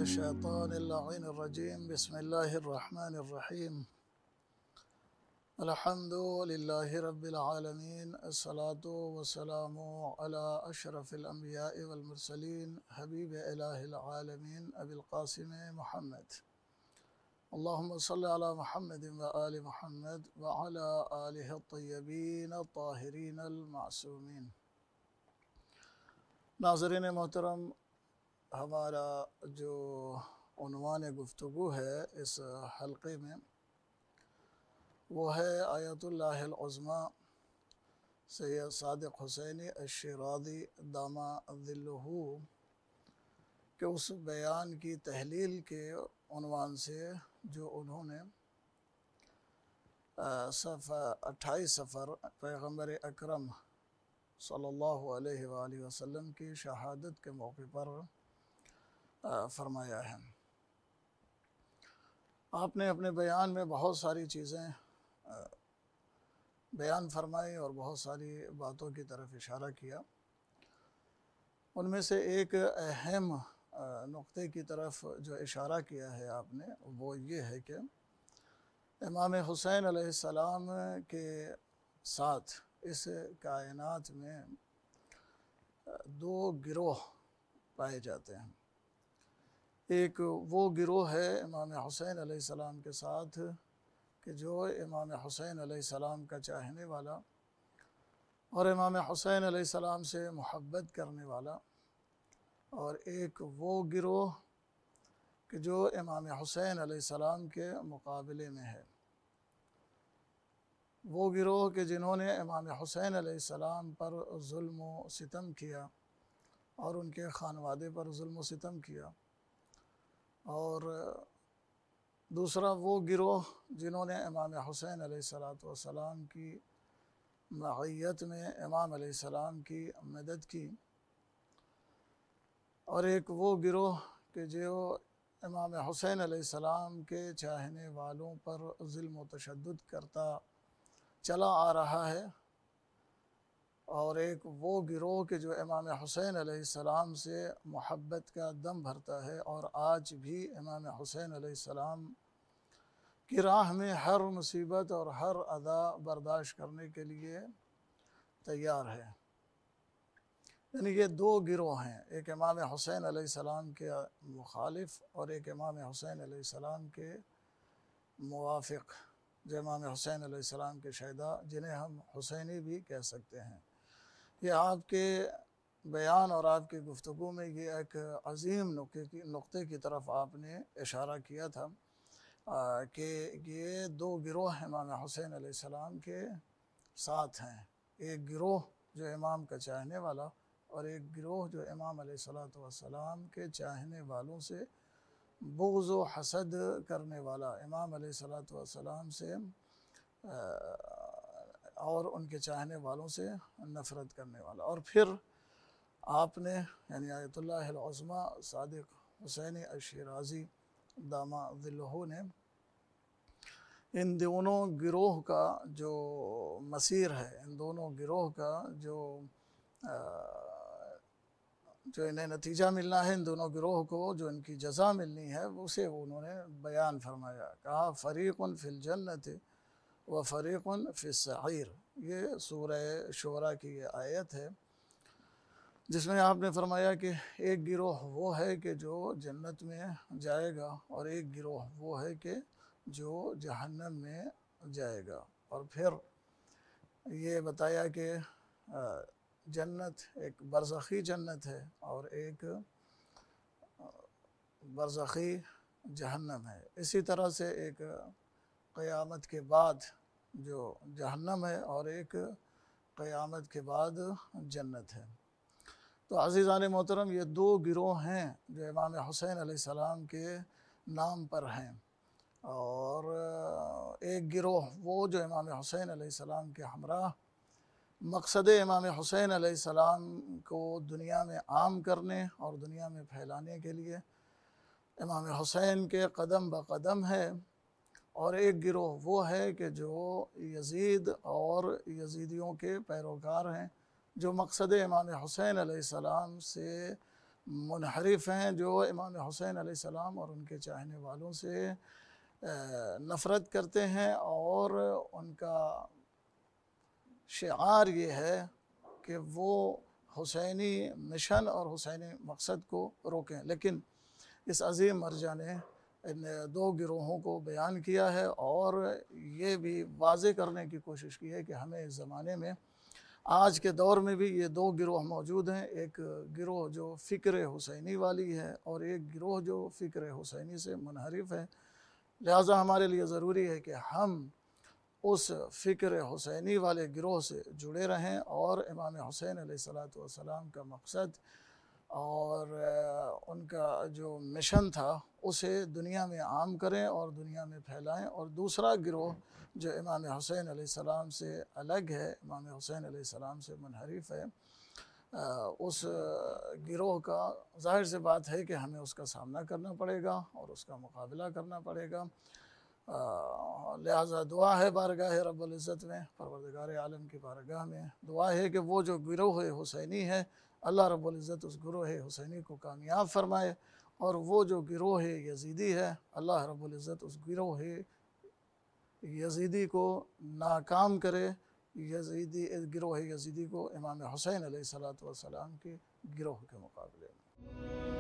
الشيطان اللعين الرجيم بسم الله الرحمن الرحيم الحمد لله رب العالمين الصلاة والسلام على أشرف الأنبياء والمرسلين حبيب إله العالمين أبي القاسم محمد اللهم صل على محمد وآل محمد وعلى آله الطيبين الطاهرين المعصومين۔ ناظرین محترم، ہمارا جو عنوان گفتگو ہے اس حلقے میں وہ ہے آیت اللہ العظمی سید صادق حسینی الشیرازی دامہ ظلہ کہ اس بیان کی تحلیل کے عنوان سے جو انہوں نے 28 سفر پیغمبر اکرم صلی اللہ علیہ وآلہ وسلم کی شہادت کے موقع پر فرمایا ہے۔ آپ نے اپنے بیان میں بہت ساری چیزیں بیان فرمائی اور بہت ساری باتوں کی طرف اشارہ کیا۔ ان میں سے ایک اہم نقطے کی طرف جو اشارہ کیا ہے آپ نے وہ یہ ہے کہ امام حسین علیہ السلام کے ساتھ اس کائنات میں دو گروہ پائے جاتے ہیں۔ ایک وہ گروہ ہے امام حسین علیہ السلام کے ساتھ کہ جو امام حسین علیہ السلام کا چاہنے والا اور امام حسین علیہ السلام سے محبت کرنے والا، اور ایک وہ گروہ کہ جو امام حسین علیہ السلام کے مقابلے میں ہے، وہ گروہ کہ جنہوں نے امام حسین علیہ السلام پر ظلم و ستم کیا اور ان کے خانوادے پر ظلم و ستم کیا، اور دوسرا وہ گروہ جنہوں نے امام حسین علیہ السلام کی معیت میں امام علیہ السلام کی مدد کی، اور ایک وہ گروہ کہ جو امام حسین علیہ السلام کے چاہنے والوں پر ظلم و تشدد کرتا چلا آ رہا ہے، اور ایک وہ گروہ کہ جو امام حسین علیہ السلام سے محبت کا دم بھرتا ہے اور آج بھی امام حسین علیہ السلام کی راہ میں ہر مصیبت اور ہر اذیت برداشت کرنے کے لیے تیار ہے۔ یعنی یہ دو گروہ ہیں، ایک امام حسین علیہ السلام کے مخالف اور ایک امام حسین علیہ السلام کے موافق، جو امام حسین علیہ السلام کے شہداء جنہیں ہم حسینی بھی کہہ سکتے ہیں۔ یہ آپ کے بیان اور آپ کی گفتگو میں یہ ایک عظیم نقطے کی طرف آپ نے اشارہ کیا تھا کہ یہ دو گروہ امام حسین علیہ السلام کے ساتھ ہیں، ایک گروہ جو امام کا چاہنے والا اور ایک گروہ جو امام علیہ السلام کے چاہنے والوں سے بغض و حسد کرنے والا، امام علیہ السلام سے اور ان کے چاہنے والوں سے نفرت کرنے والا۔ اور پھر آپ نے یعنی آیت اللہ العظمی صادق حسینی الشیرازی دامہ ظلہ نے ان دونوں گروہ کا جو مسیر ہے، ان دونوں گروہ کا جو انہیں نتیجہ ملنا ہے، ان دونوں گروہ کو جو ان کی جزا ملنی ہے، اسے انہوں نے بیان فرمایا۔ کہا فریق فی الجنت و فریق فی السعیر۔ یہ سورہ شعراء کی یہ آیت ہے جس میں آپ نے فرمایا کہ ایک گروہ وہ ہے کہ جو جنت میں جائے گا اور ایک گروہ وہ ہے کہ جو جہنم میں جائے گا۔ اور پھر یہ بتایا کہ جنت ایک برزخی جنت ہے اور ایک برزخی جہنم ہے۔ اسی طرح سے ایک قیامت کے بعد جو جہنم ہے اور ایک قیامت کے بعد جنت ہے۔ تو عزیزان محترم، یہ دو گروہ ہیں جو امام حسین علیہ السلام کے نام پر ہیں، اور ایک گروہ وہ جو امام حسین علیہ السلام کے ہمراہ مقصد امام حسین علیہ السلام کو دنیا میں عام کرنے اور دنیا میں پھیلانے کے لیے امام حسین کے قدم بقدم ہے، اور ایک گروہ وہ ہے کہ جو یزید اور یزیدیوں کے پیروکار ہیں، جو مقصد امام حسین علیہ السلام سے منحرف ہیں، جو امام حسین علیہ السلام اور ان کے چاہنے والوں سے نفرت کرتے ہیں، اور ان کا شعار یہ ہے کہ وہ حسینی مشن اور حسینی مقصد کو روکیں۔ لیکن اس عظیم مرجع نے ان دو گروہوں کو بیان کیا ہے اور یہ بھی واضح کرنے کی کوشش کی ہے کہ ہمیں اس زمانے میں آج کے دور میں بھی یہ دو گروہ موجود ہیں، ایک گروہ جو فکر حسینی والی ہے اور ایک گروہ جو فکر حسینی سے منحرف ہے۔ لہٰذا ہمارے لیے ضروری ہے کہ ہم اس فکر حسینی والے گروہ سے جڑے رہیں اور امام حسین علیہ السلام کا مقصد اور ان کا جو مشن تھا اسے دنیا میں عام کریں اور دنیا میں پھیلائیں۔ اور دوسرا گروہ جو امام حسین علیہ السلام سے الگ ہے، امام حسین علیہ السلام سے منحرف ہے، اس گروہ کا ظاہر سی بات ہے کہ ہمیں اس کا سامنا کرنا پڑے گا اور اس کا مقابلہ کرنا پڑے گا۔ لہٰذا دعا ہے بارگاہ رب العزت میں، پروردگار عالم کی بارگاہ میں دعا ہے کہ وہ جو گروہ حسینی ہے، اللہ رب العزت اس گروہ حسینی کو کامیاب فرمائے، اور وہ جو گروہ یزیدی ہے، اللہ رب العزت اس گروہ یزیدی کو ناکام کرے، گروہ یزیدی کو امام حسین علیہ السلام کے گروہ کے مقابلے میں۔